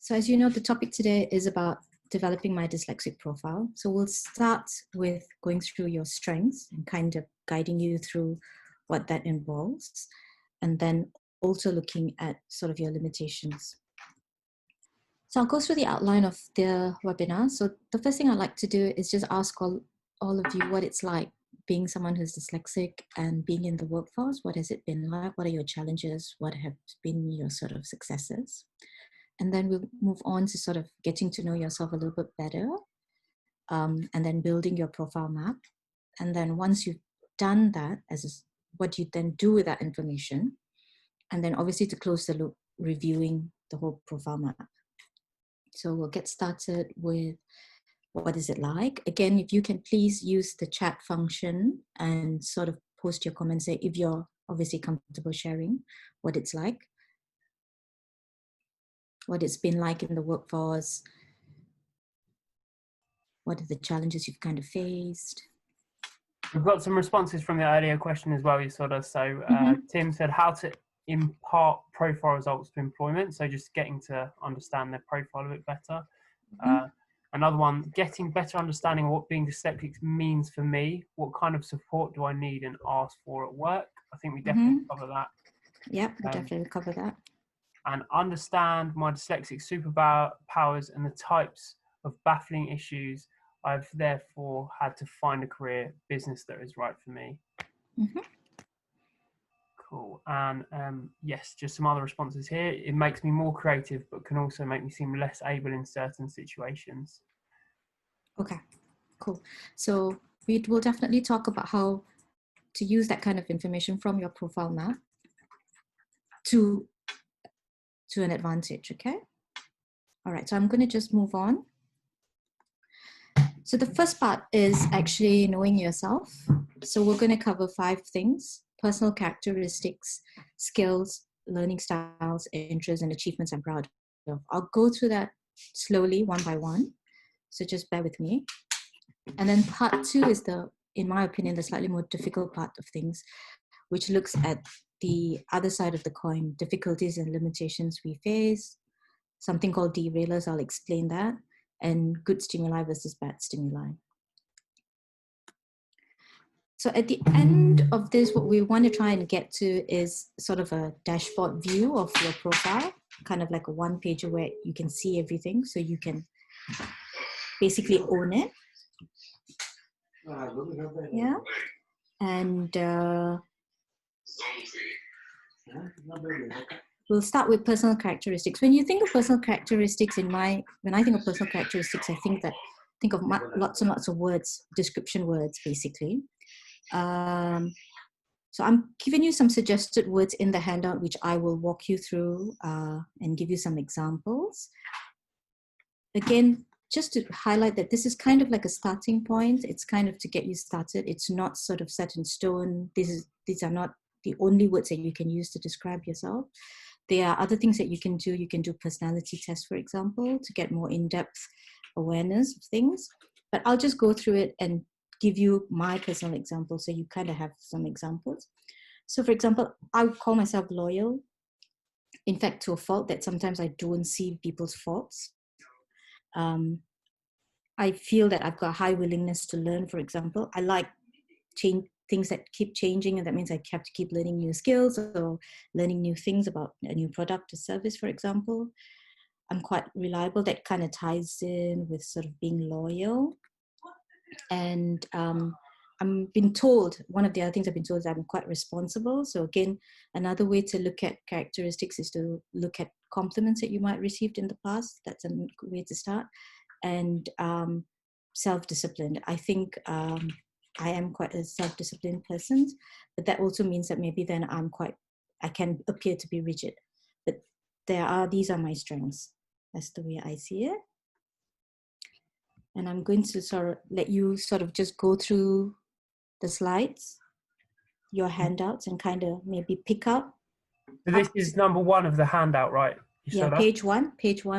So as you know, the topic today is about developing my dyslexic profile. So we'll start with going through your strengths and kind of guiding you through what that involves, and then also looking at sort of your limitations. So I'll go through the outline of the webinar. So the first thing I'd like to do is just ask all of you what it's like being someone who's dyslexic and being in the workforce. What has it been like? What are your challenges? What have been your sort of successes? And then we'll move on to sort of getting to know yourself a little bit better, and then building your profile map. And then once you've done that, what you then do with that information, and then obviously to close the loop, reviewing the whole profile map. So we'll get started with what is it like. Again, if you can please use the chat function and sort of post your comments there if you're obviously comfortable sharing what it's like, what it's been like in the workforce, what are the challenges you've kind of faced. We've got some responses from the earlier question as well, Yasoda. So Tim said how to impart profile results to employment. So just getting to understand their profile a bit better. Another one, getting better understanding of what being dyslexic means for me. What kind of support do I need and ask for at work? I think we definitely cover that. Yeah, we definitely cover that. And understand my dyslexic superpowers and the types of baffling issues I've therefore had to find a career business that is right for me. Cool. And yes, just some other responses here. It makes me more creative, but can also make me seem less able in certain situations. Okay, cool. So we will definitely talk about how to use that kind of information from your profile map to an advantage, okay? All right, so I'm going to just move on. So the first part is actually knowing yourself. So we're going to cover 5 things: personal characteristics, skills, learning styles, interests, and achievements I'm proud of. I'll go through that slowly, one by one. So just bear with me. And then part 2 is in my opinion, the slightly more difficult part of things, which looks at the other side of the coin, difficulties and limitations we face, something called Derailers, I'll explain that, and good stimuli versus bad stimuli. So at the end of this, what we want to try and get to is sort of a dashboard view of your profile, kind of like a one-pager where you can see everything, so you can basically own it. Yeah. And we'll start with personal characteristics. When you think of personal characteristics, when I think of personal characteristics, I think of lots and lots of words, description words, basically. So I'm giving you some suggested words in the handout, which I will walk you through and give you some examples. Again, just to highlight that this is kind of like a starting point. It's kind of to get you started. It's not sort of set in stone. These are not the only words that you can use to describe yourself. There are other things that you can do. You can do personality tests, for example, to get more in-depth awareness of things. But I'll just go through it and give you my personal example, so you kind of have some examples. So for example, I would call myself loyal. In fact, to a fault that sometimes I don't see people's faults. I feel that I've got a high willingness to learn, for example. I like things that keep changing, and that means I have to keep learning new skills or learning new things about a new product or service, for example. I'm quite reliable. That kind of ties in with sort of being loyal. And I'm been told, one of the other things I've been told is I'm quite responsible. So again, another way to look at characteristics is to look at compliments that you might have received in the past. That's a good way to start. And self-disciplined. I think I am quite a self-disciplined person, but that also means that maybe then I can appear to be rigid. But these are my strengths. That's the way I see it. And I'm going to sort of let you sort of just go through the slides, your handouts, and kind of maybe pick up. So this is number 1 of the handout, right? Yeah, page one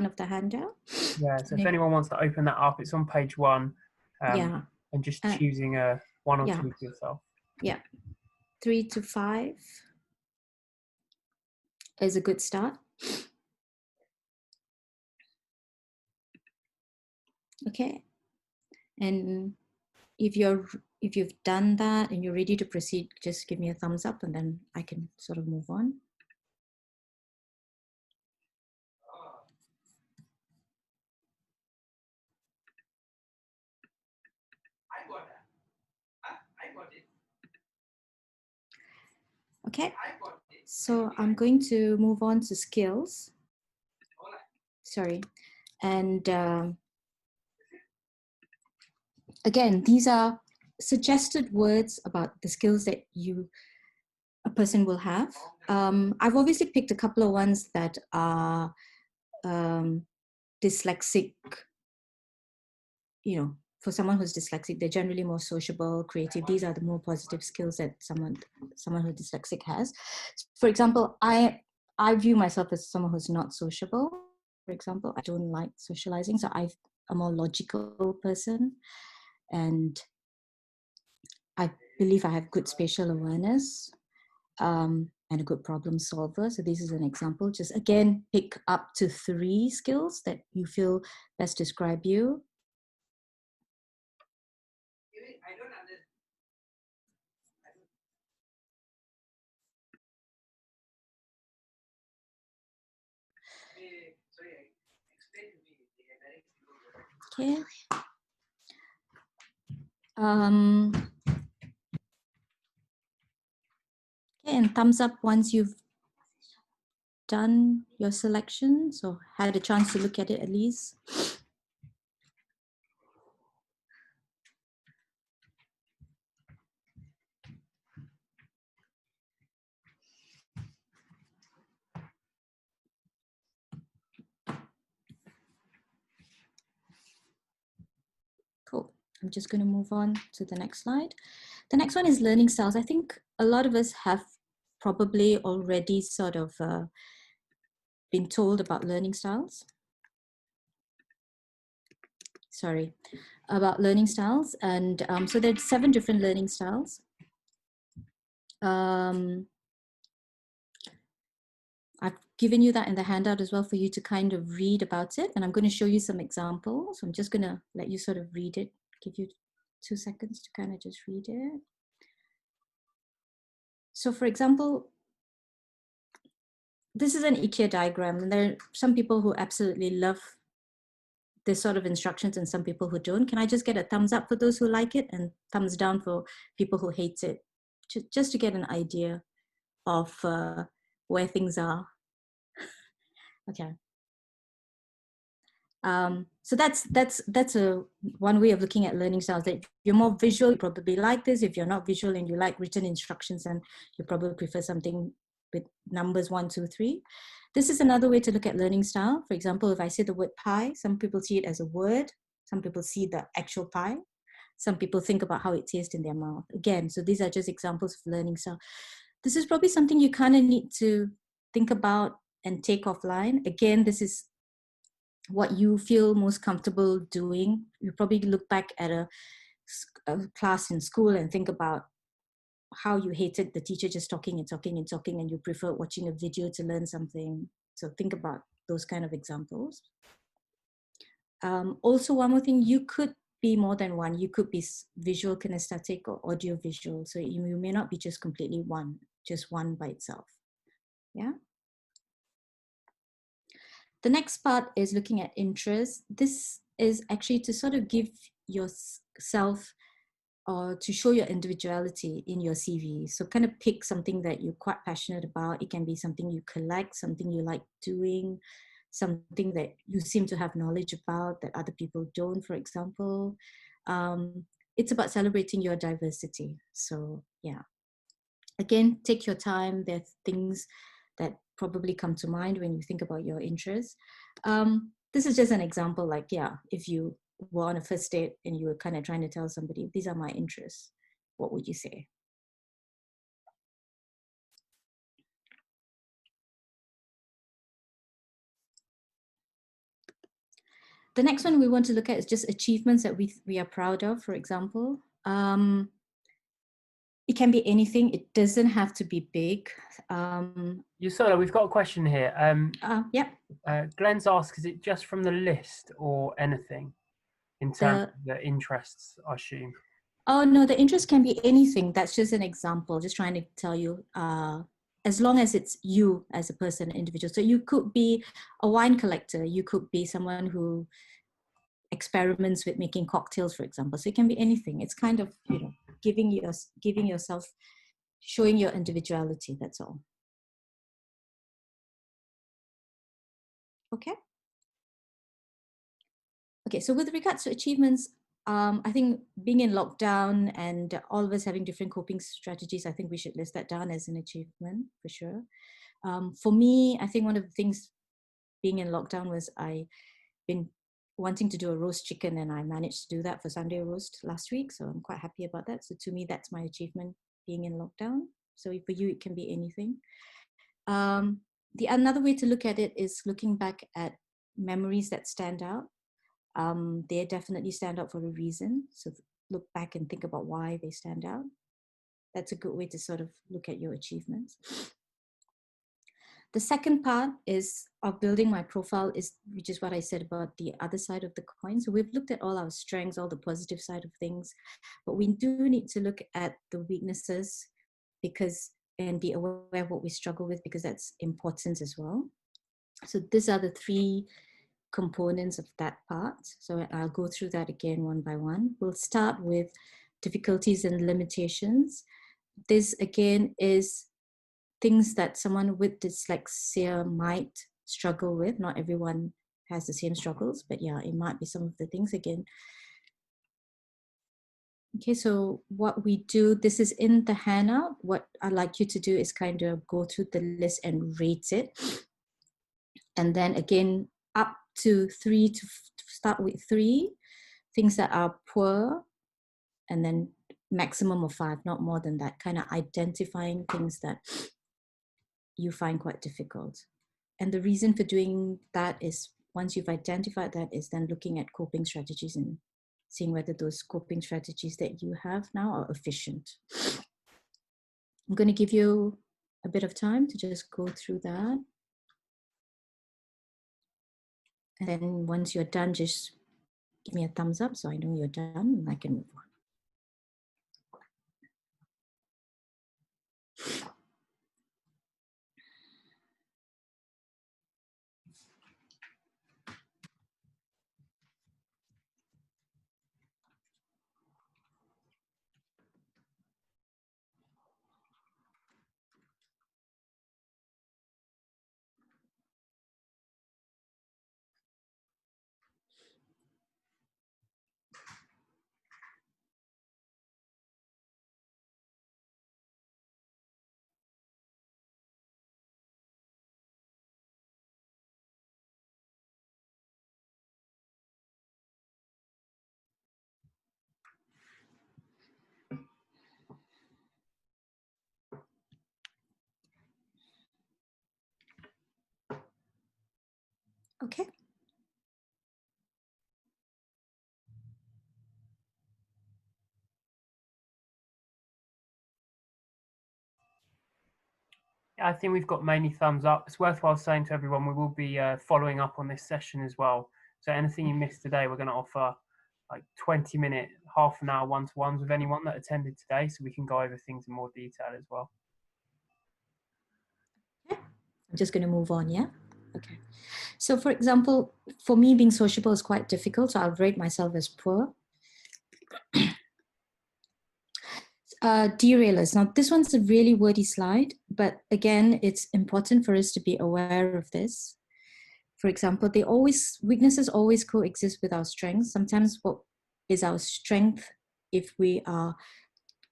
of the handout. Yeah, so if anyone wants to open that up, it's on page 1. Yeah. And just choosing a 1 or 2 for yourself. Yeah, 3 to 5 is a good start. Okay. And if you've done that and you're ready to proceed, just give me a thumbs up and then I can sort of move on. Okay, so I'm going to move on to skills. Sorry. And again, these are suggested words about the skills that a person will have. I've obviously picked a couple of ones that are dyslexic. You know, for someone who's dyslexic, they're generally more sociable, creative. These are the more positive skills that someone who's dyslexic has. For example, I view myself as someone who's not sociable. For example, I don't like socializing, so I'm a more logical person, and I believe I have good spatial awareness and a good problem solver. So this is an example. Just again, pick up to 3 skills that you feel best describe you. Okay. Okay, and thumbs up once you've done your selections or had a chance to look at it at least. Cool. I'm just going to move on to the next slide. The next one is learning styles. I think a lot of us have probably already sort of been told about learning styles. Sorry, about learning styles. And so there's 7 different learning styles. I've given you that in the handout as well for you to kind of read about it. And I'm going to show you some examples. I'm just going to let you sort of read it, give you 2 seconds to kind of just read it. So for example, this is an IKEA diagram. And there are some people who absolutely love this sort of instructions and some people who don't. Can I just get a thumbs up for those who like it and thumbs down for people who hate it? Just to get an idea of where things are. Okay. So that's a one way of looking at learning styles. That if you're more visual, you probably like this. If you're not visual and you like written instructions, then you probably prefer something with numbers 1, 2, 3. This is another way to look at learning style. For example, if I say the word pie, some people see it as a word. Some people see the actual pie. Some people think about how it tastes in their mouth. Again, so these are just examples of learning style. This is probably something you kind of need to think about and take offline. Again, this is what you feel most comfortable doing. You probably look back at a class in school and think about how you hated the teacher just talking and talking and talking, and you prefer watching a video to learn something. So think about those kind of examples. Also, one more thing, you could be more than one. You could be visual kinesthetic or audio visual. So you may not be just completely one, just one by itself. Yeah. The next part is looking at interest. This is actually to sort of give yourself or to show your individuality in your CV. So kind of pick something that you're quite passionate about. It can be something you collect, something you like doing, something that you seem to have knowledge about that other people don't, for example. It's about celebrating your diversity. So yeah, again, take your time. There are things that probably come to mind when you think about your interests. This is just an example, like, yeah, if you were on a first date and you were kind of trying to tell somebody, these are my interests, what would you say? The next one we want to look at is just achievements that we are proud of, for example. It can be anything. It doesn't have to be big. Yusola, we've got a question here. Yeah. Glenn's asked, is it just from the list or anything? in terms of the interests, I assume? Oh, no, the interest can be anything. That's just an example, just trying to tell you, as long as it's you as a person, an individual. So you could be a wine collector. You could be someone who experiments with making cocktails, for example. So it can be anything. It's kind of, you know, giving yourself, showing your individuality. That's all. Okay. Okay, so with regards to achievements, I think being in lockdown and all of us having different coping strategies, I think we should list that down as an achievement for sure. For me, I think one of the things being in lockdown was I've been wanting to do a roast chicken, and I managed to do that for Sunday roast last week. So I'm quite happy about that. So to me, that's my achievement, being in lockdown. So for you, it can be anything. The another way to look at it is looking back at memories that stand out. They definitely stand out for a reason. So look back and think about why they stand out. That's a good way to sort of look at your achievements. The second part is of building my profile, which is what I said about the other side of the coin. So we've looked at all our strengths, all the positive side of things, but we do need to look at the weaknesses and be aware of what we struggle with, because that's important as well. So these are the three components of that part. So I'll go through that again one by one. We'll start with difficulties and limitations. This again is things that someone with dyslexia might struggle with. Not everyone has the same struggles, but yeah, it might be some of the things again. Okay, so what we do, this is in the handout. What I'd like you to do is kind of go through the list and rate it. And then again, up to 3, to start with 3 things that are poor, and then maximum of 5, not more than that, kind of identifying things that you find quite difficult. And the reason for doing that is, once you've identified that, is then looking at coping strategies and seeing whether those coping strategies that you have now are efficient. I'm going to give you a bit of time to just go through that. And then once you're done, just give me a thumbs up so I know you're done and I can move on. Okay. I think we've got mainly thumbs up. It's worthwhile saying to everyone, we will be following up on this session as well. So anything you missed today, we're going to offer like 20-minute, half an hour one-to-ones with anyone that attended today, so we can go over things in more detail as well. I'm just going to move on, yeah? Okay. So for example, for me, being sociable is quite difficult, so I'll rate myself as poor. Derailers. Now, this one's a really wordy slide, but again, it's important for us to be aware of this. For example, weaknesses always coexist with our strengths. Sometimes what is our strength, if we are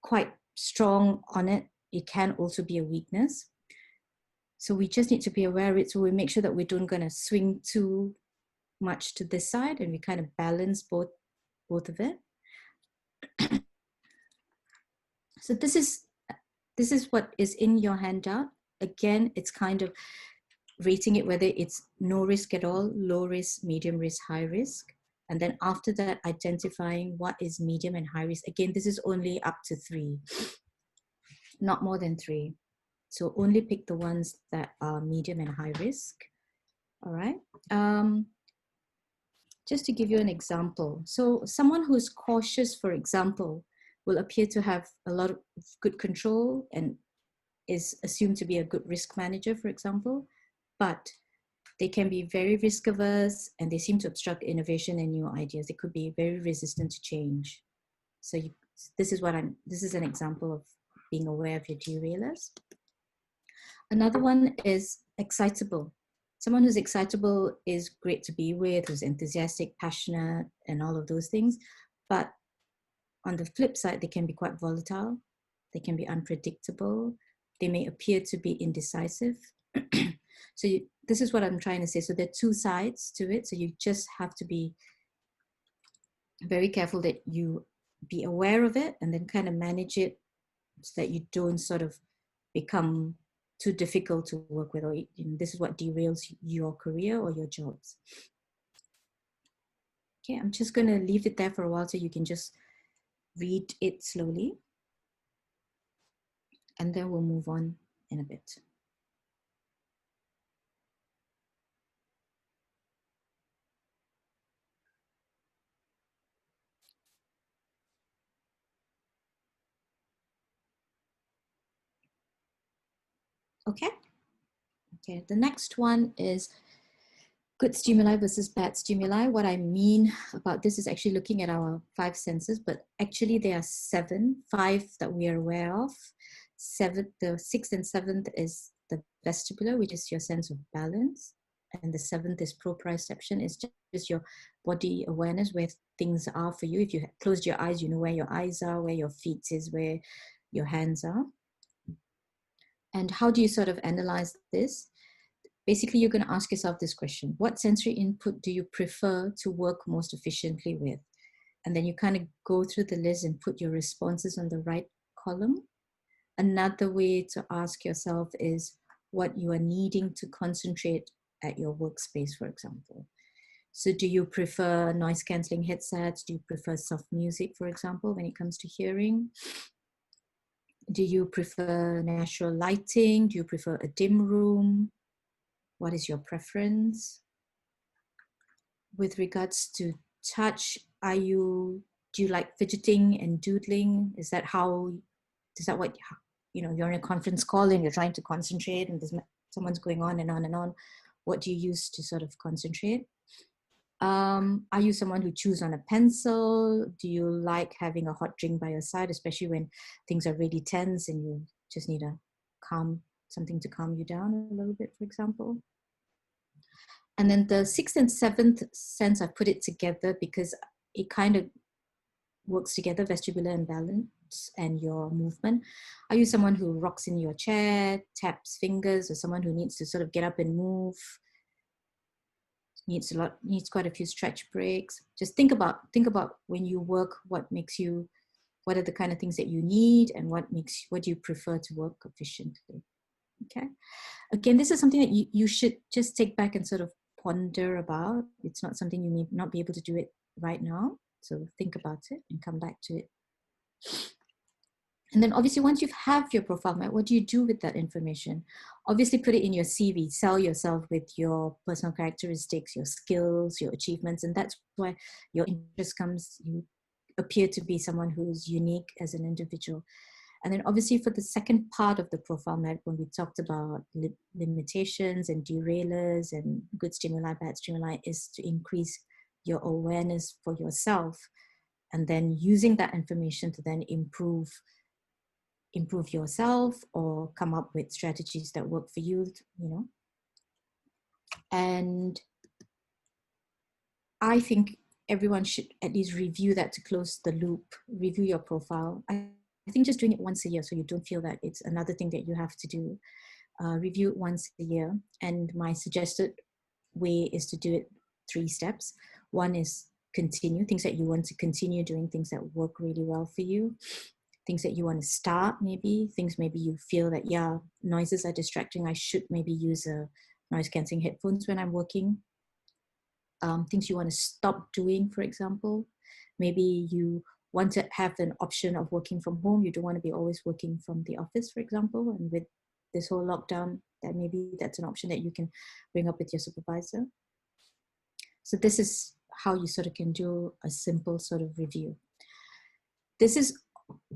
quite strong on it, it can also be a weakness. So we just need to be aware of it, so we make sure that we don't going to swing too much to this side, and we kind of balance both of it. So this is what is in your handout. Again, it's kind of rating it whether it's no risk at all, low risk, medium risk, high risk. And then after that, identifying what is medium and high risk. Again, this is only up to 3, not more than 3. So only pick the ones that are medium and high risk. All right. just to give you an example. So someone who's cautious, for example, will appear to have a lot of good control and is assumed to be a good risk manager, for example, but they can be very risk averse and they seem to obstruct innovation and new ideas. They could be very resistant to change. So this is an example of being aware of your derailers. Another one is excitable. Someone who's excitable is great to be with, who's enthusiastic, passionate, and all of those things. But on the flip side, they can be quite volatile. They can be unpredictable. They may appear to be indecisive. So this is what I'm trying to say. So there are two sides to it. So you just have to be very careful that you be aware of it and then kind of manage it so that you don't sort of become too difficult to work with, or this is what derails your career or your jobs. Okay, I'm just going to leave it there for a while so you can just read it slowly. And then we'll move on in a bit. Okay. Okay, the next one is good stimuli versus bad stimuli. What I mean about this is actually looking at our 5 senses, but actually there are 7, 5 that we are aware of. The 6th and 7th is the vestibular, which is your sense of balance. And the 7th is proprioception, is just your body awareness, where things are for you. If you closed your eyes, you know where your eyes are, where your feet is, where your hands are. And how do you sort of analyze this? Basically, you're going to ask yourself this question: what sensory input do you prefer to work most efficiently with? And then you kind of go through the list and put your responses on the right column. Another way to ask yourself is what you are needing to concentrate at your workspace, for example. So do you prefer noise cancelling headsets? Do you prefer soft music, for example, when it comes to hearing? Do you prefer natural lighting? Do you prefer a dim room? What is your preference? With regards to touch, do you like fidgeting and doodling? Is that what, you're in a conference call and you're trying to concentrate and someone's going on and on and on. What do you use to sort of concentrate? Are you someone who chews on a pencil? Do you like having a hot drink by your side, especially when things are really tense and you just need something to calm you down a little bit, for example? And then the 6th and 7th sense, I put it together because it kind of works together, vestibular and balance and your movement. Are you someone who rocks in your chair, taps fingers, or someone who needs to sort of get up and move, needs quite a few stretch breaks? Just think about when you work, what are the kind of things that you need, and what do you prefer to work efficiently? Okay. Again, this is something that you should just take back and sort of ponder about. It's not something you may not be able to do it right now. So think about it and come back to it. And then obviously once you have your profile map, what do you do with that information? Obviously put it in your CV, sell yourself with your personal characteristics, your skills, your achievements. And that's why your interest comes. You appear to be someone who's unique as an individual. And then obviously for the second part of the profile map, when we talked about limitations and derailers and good stimuli, bad stimuli, is to increase your awareness for yourself, and then using that information to then improve yourself or come up with strategies that work for you, And I think everyone should at least review that to close the loop, review your profile. I think just doing it once a year so you don't feel that it's another thing that you have to do. Review it once a year. And my suggested way is to do it 3 steps. One is continue, things that you want to continue doing, things that work really well for you, things that you want to start, things maybe you feel that, noises are distracting, I should maybe use a noise cancelling headphones when I'm working. Things you want to stop doing, for example. Maybe you want to have an option of working from home. You don't want to be always working from the office, for example. And with this whole lockdown, that's an option that you can bring up with your supervisor. So this is how you sort of can do a simple sort of review. This is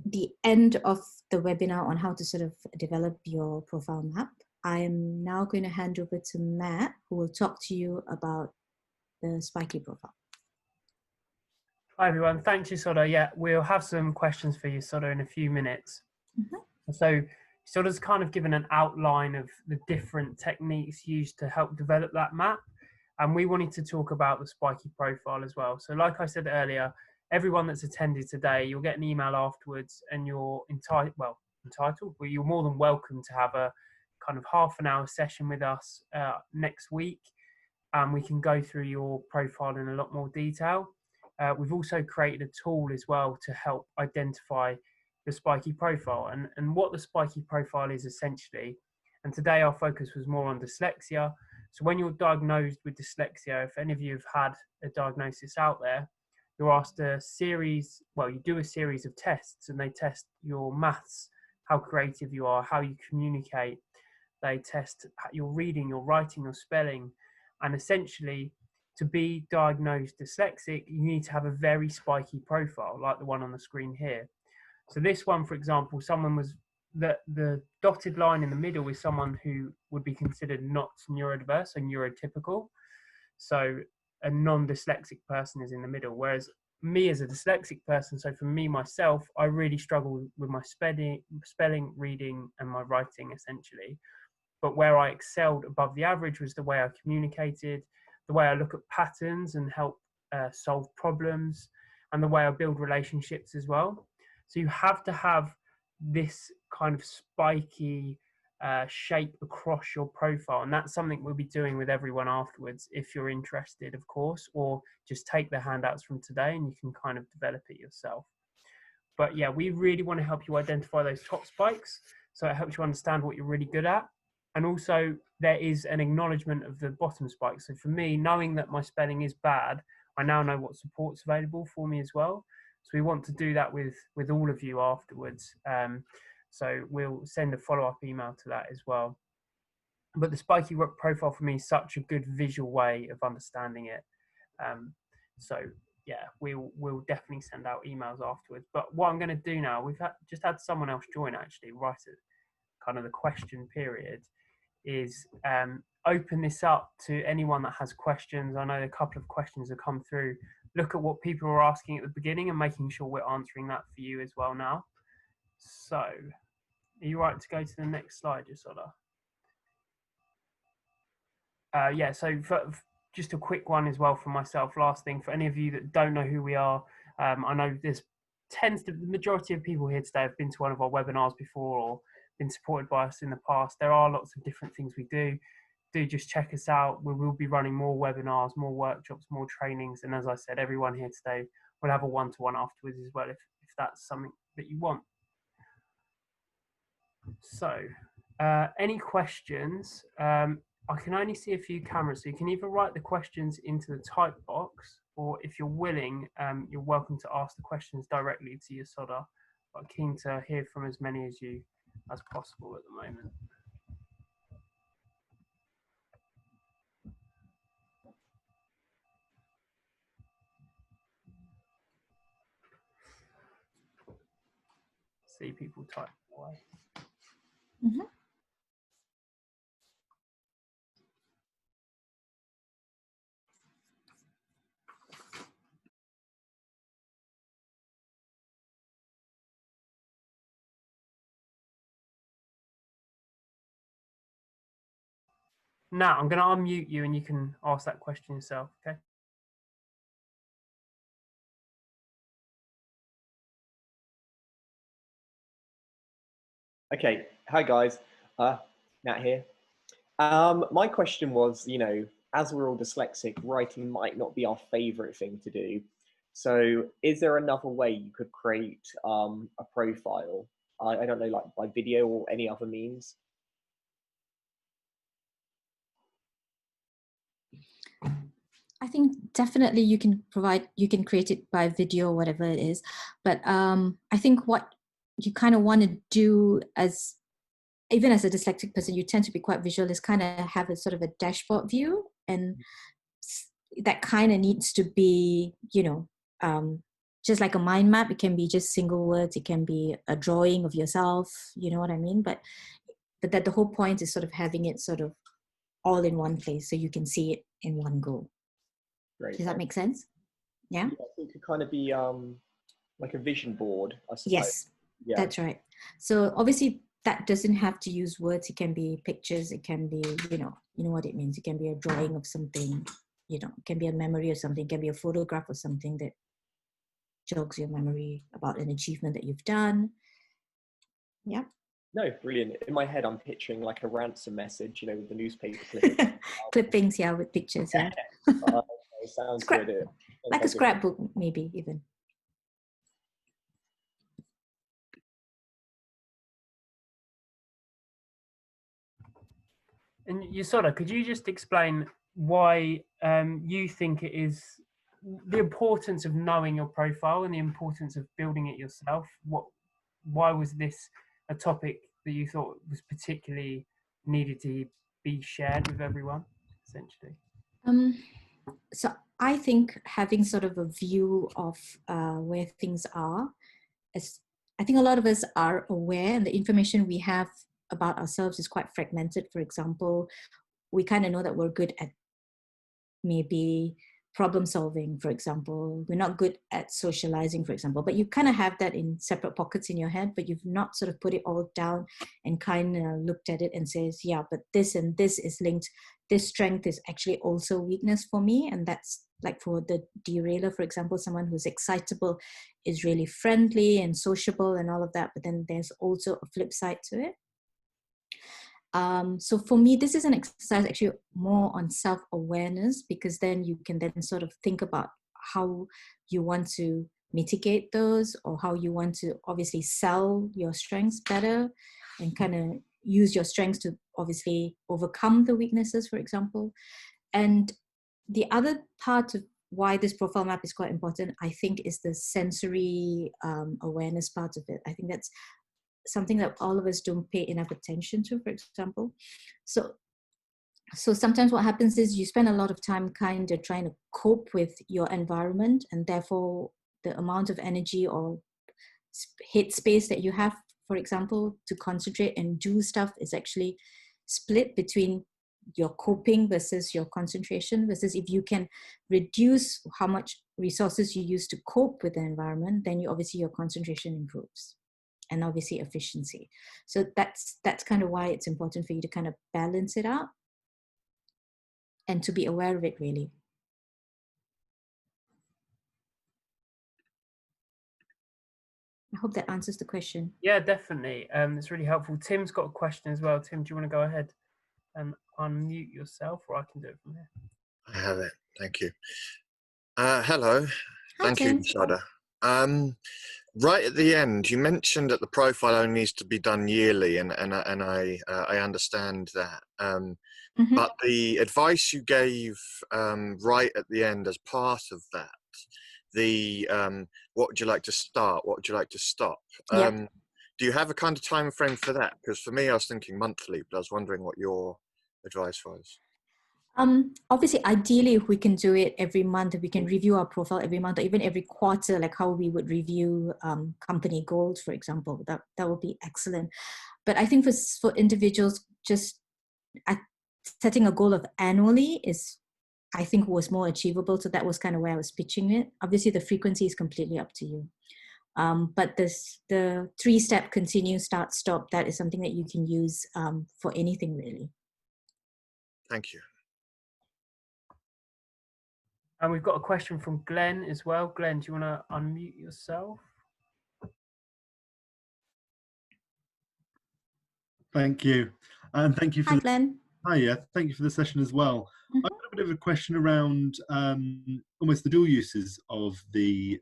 the end of the webinar on how to sort of develop your profile map. I am now going to hand over to Matt, who will talk to you about the Spiky Profile. Hi everyone, thanks Yashoda. Yeah, we'll have some questions for you, Yashoda, in a few minutes. So Yashoda's kind of given an outline of the different techniques used to help develop that map. And we wanted to talk about the Spiky Profile as well. So like I said earlier, everyone that's attended today, you'll get an email afterwards and you're entitled, well, you're more than welcome to have a kind of half an hour session with us next week. And we can go through your profile in a lot more detail. We've also created a tool as well to help identify the Spiky Profile and what the Spiky Profile is essentially. And today our focus was more on dyslexia. So when you're diagnosed with dyslexia, if any of you have had a diagnosis out there, you're asked a series, well, you do a series of tests and they test your maths, how creative you are, how you communicate. They test your reading, your writing, your spelling. And essentially, to be diagnosed dyslexic, you need to have a very spiky profile, like the one on the screen here. So this one, for example, someone was, the dotted line in the middle is someone who would be considered not neurodiverse, so neurotypical. So a non-dyslexic person is in the middle, whereas me as a dyslexic person, so for me, myself, I really struggle with my spelling, reading, and my writing, essentially. But where I excelled above the average was the way I communicated, the way I look at patterns and help solve problems, and the way I build relationships as well. So you have to have this kind of spiky shape across your profile. And that's something we'll be doing with everyone afterwards, if you're interested, of course, or just take the handouts from today and you can kind of develop it yourself. But yeah, we really want to help you identify those top spikes. So it helps you understand what you're really good at. And also there is an acknowledgement of the bottom spike. So for me, knowing that my spelling is bad, I now know what support's available for me as well. So we want to do that with all of you afterwards. So we'll send a follow-up email to that as well. But the Spiky Profile for me is such a good visual way of understanding it. So yeah, we'll definitely send out emails afterwards. But what I'm going to do now, we've just had someone else join actually right at kind of the question period, is open this up to anyone that has questions. I know a couple of questions have come through. Look at what people are asking at the beginning and making sure we're answering that for you as well now. So, are you right to go to the next slide, Yashoda? Yeah, so just a quick one as well for myself. Last thing, for any of you that don't know who we are, I know the majority of people here today have been to one of our webinars before or been supported by us in the past. There are lots of different things we do. Do just check us out. We will be running more webinars, more workshops, more trainings. And as I said, everyone here today will have a one-to-one afterwards as well if that's something that you want. So any questions? I can only see a few cameras, so you can either write the questions into the type box, or if you're willing, you're welcome to ask the questions directly to Yashoda. I'm keen to hear from as many as you as possible at the moment. See people type away. Now I'm going to unmute you and you can ask that question yourself, okay? Okay, hi guys, Nat here. My question was, you know, as we're all dyslexic, writing might not be our favorite thing to do. So is there another way you could create a profile? I don't know, like by video or any other means? I think definitely you can create it by video or whatever it is. But I think what you kind of want to do even as a dyslexic person, you tend to be quite visual, is kind of have a sort of a dashboard view and that kind of needs to be, you know, just like a mind map. It can be just single words. It can be a drawing of yourself. You know what I mean? But that the whole point is sort of having it sort of all in one place so you can see it in one go. Great. Does that make sense? Yeah? Yeah, so it could kind of be like a vision board, I suppose. Yes, yeah. That's right. So obviously that doesn't have to use words. It can be pictures. It can be, you know what it means. It can be a drawing of something, you know, it can be a memory of something. It can be a photograph of something that jogs your memory about an achievement that you've done. Yeah. No, brilliant. In my head, I'm picturing like a ransom message, you know, with the newspaper clippings. Clippings, yeah, with pictures, yeah. It sounds good. Like a scrapbook, maybe even. And Yasoda, could you just explain why you think it is the importance of knowing your profile and the importance of building it yourself? Why was this a topic that you thought was particularly needed to be shared with everyone, essentially? So I think having sort of a view of where things are, I think a lot of us are aware, and the information we have about ourselves is quite fragmented. For example, we kind of know that we're good at maybe problem solving, for example. We're not good at socializing, for example, but you kind of have that in separate pockets in your head, but you've not sort of put it all down and kind of looked at it and says, yeah, but this and this is linked. This strength is actually also weakness for me. And that's like for the derailer, for example, someone who's excitable is really friendly and sociable and all of that. But then there's also a flip side to it. So for me, this is an exercise actually more on self-awareness, because then you can then sort of think about how you want to mitigate those, or how you want to obviously sell your strengths better and kind of use your strengths to obviously overcome the weaknesses, for example. And the other part of why this profile map is quite important, I think, is the sensory awareness part of it. I think that's something that all of us don't pay enough attention to, for example. So sometimes what happens is you spend a lot of time kind of trying to cope with your environment, and therefore the amount of energy or head space that you have, for example, to concentrate and do stuff is actually split between your coping versus your concentration. Versus if you can reduce how much resources you use to cope with the environment, then obviously your concentration improves, and obviously efficiency. So that's kind of why it's important for you to kind of balance it out and to be aware of it, really. I hope that answers the question. Yeah, definitely. It's really helpful. Tim's got a question as well. Tim, do you want to go ahead and unmute yourself, or I can do it from here? I have it. Thank you. Hello. Thank you, Yasoda. Right at the end, you mentioned that the profile only needs to be done yearly, and I understand that. But the advice you gave right at the end as part of that, the what would you like to start? What would you like to stop? Do you have a kind of time frame for that? Because for me, I was thinking monthly, but I was wondering what your advice was. Obviously, ideally, if we can do it every month, if we can review our profile every month, or even every quarter, like how we would review company goals, for example, that would be excellent. But I think for individuals, just setting a goal of annually is, I think, was more achievable. So that was kind of where I was pitching it. Obviously, the frequency is completely up to you. But the 3-step continue, start, stop, that is something that you can use for anything, really. Thank you. And we've got a question from Glenn as well. Glenn, do you want to unmute yourself? Thank you. And thank you for Glenn. Hiya, thank you for the session as well. I've got a bit of a question around almost the dual uses of the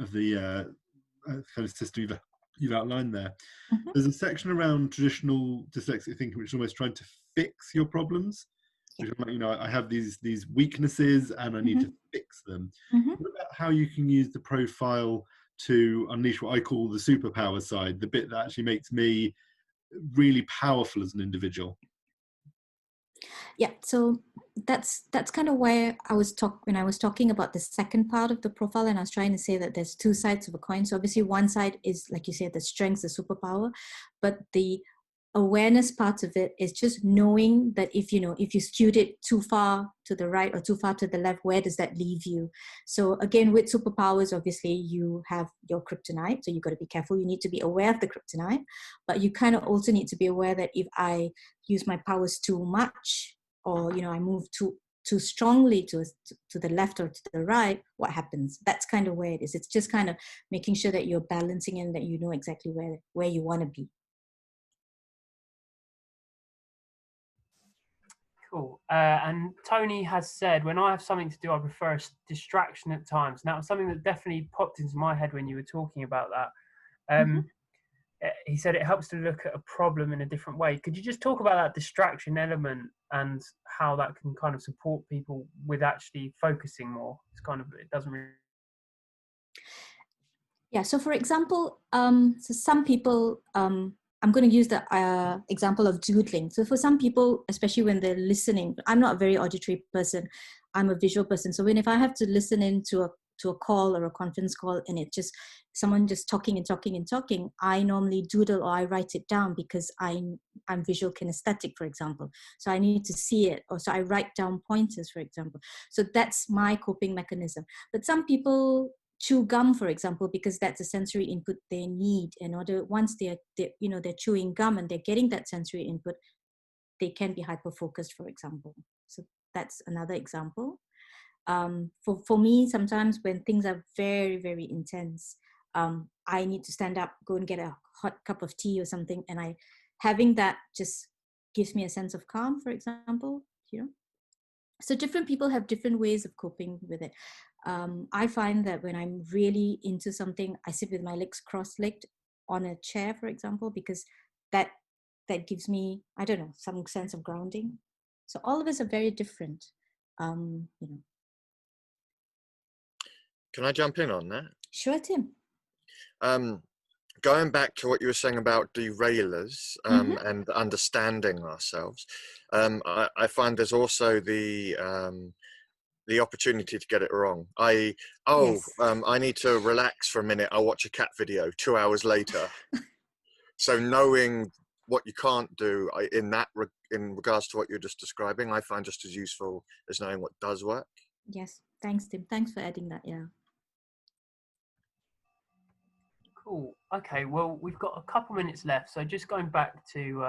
kind of system you've outlined there. There's a section around traditional dyslexic thinking, which is almost trying to fix your problems. Which I'm like, you know, I have these weaknesses and I need to fix them. What about how you can use the profile to unleash what I call the superpower side, the bit that actually makes me really powerful as an individual? Yeah, so that's kind of where I was when I was talking about the second part of the profile, and I was trying to say that there's two sides of a coin. So obviously one side is, like you said, the strengths, the superpower, but the awareness part of it is just knowing that if you skewed it too far to the right or too far to the left, where does that leave you? So again, with superpowers, obviously you have your kryptonite, so you've got to be careful. You need to be aware of the kryptonite, but you kind of also need to be aware that if I use my powers too much, or I move too strongly to the left or to the right, what happens? That's kind of where it is. It's just kind of making sure that you're balancing and that you know exactly where you want to be. Cool. And Tony has said, when I have something to do, I prefer a distraction at times. Now, something that definitely popped into my head when you were talking about that. He said it helps to look at a problem in a different way. Could you just talk about that distraction element and how that can kind of support people with actually focusing more? It doesn't really. Yeah. So for example, so some people, I'm going to use the example of doodling. So for some people, especially when they're listening, I'm not a very auditory person. I'm a visual person. So if I have to listen into a call or a conference call, and it's just someone just talking and talking and talking, I normally doodle or I write it down because I'm visual kinesthetic, for example. So I need to see it, or so I write down pointers, for example. So that's my coping mechanism. But some people chew gum, for example, because that's a sensory input they need in order. Once they're chewing gum and they're getting that sensory input, they can be hyper focused, for example. So that's another example. For me, sometimes when things are very, very intense, I need to stand up, go and get a hot cup of tea or something, and having that just gives me a sense of calm, for example. So different people have different ways of coping with it. I find that when I'm really into something, I sit with my legs cross-legged on a chair, for example, because that gives me, I don't know, some sense of grounding. So all of us are very different. Can I jump in on that? Sure, Tim. Going back to what you were saying about derailers and understanding ourselves, I find there's also the opportunity to get it wrong. I need to relax for a minute. I'll watch a cat video 2 hours later. So knowing what you can't do in regards to what you're just describing, I find just as useful as knowing what does work. Yes, thanks, Tim. Thanks for adding that. Yeah. Cool. Okay. Well, we've got a couple minutes left, so just going back to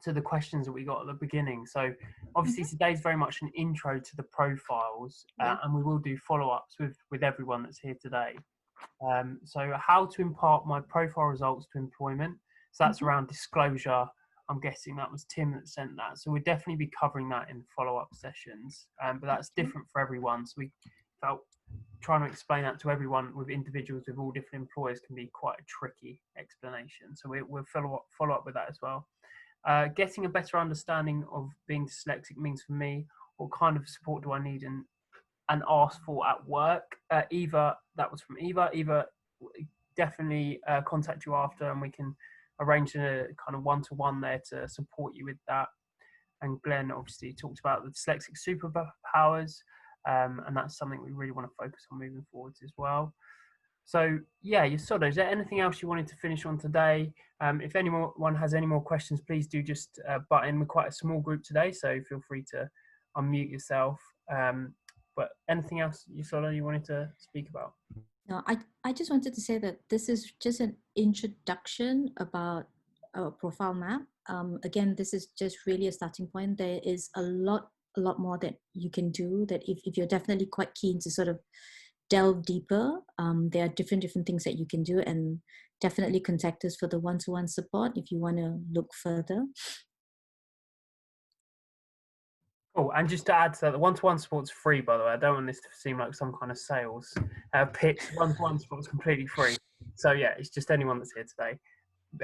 the questions that we got at the beginning. So obviously today's very much an intro to the profiles, and we will do follow-ups with everyone that's here today. So how to impart my profile results to employment. So that's around disclosure. I'm guessing that was Tim that sent that. So we'll definitely be covering that in follow-up sessions, but that's different for everyone. So we felt trying to explain that to everyone with individuals with all different employers can be quite a tricky explanation. So we'll follow up with that as well. Getting a better understanding of being dyslexic means for me, what kind of support do I need and ask for at work? Eva, that was from Eva. Eva, definitely contact you after and we can arrange a kind of one-to-one there to support you with that. And Glenn obviously talked about the dyslexic superpowers, and that's something we really want to focus on moving forwards as well. So yeah, Yashoda, is there anything else you wanted to finish on today? If anyone has any more questions, please do just butt in. We're quite a small group today, so feel free to unmute yourself. But anything else, Yashoda, you wanted to speak about? No, I just wanted to say that this is just an introduction about a profile map. Again, this is just really a starting point. There is a lot more that you can do, that if you're definitely quite keen to sort of delve deeper, there are different things that you can do, and definitely contact us for the one-to-one support if you want to look further. Oh, and just to add to that, the one-to-one support's free, by the way. I don't want this to seem like some kind of sales pitch. One-to-one support's completely free. So yeah, it's just anyone that's here today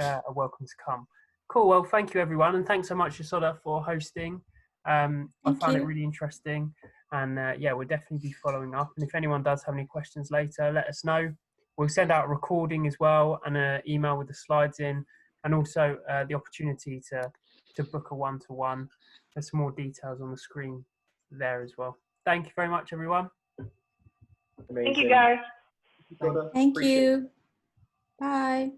are welcome to come. Cool. Well, thank you everyone, and thanks so much, Yashoda, for hosting. I found it really interesting, and yeah, we'll definitely be following up. And if anyone does have any questions later, let us know. We'll send out a recording as well and an email with the slides in, and also the opportunity to book a one-to-one. there's some more details on the screen there as well. Thank you very much, everyone. Amazing. Thank you, guys. Thank you. Thank you. Bye.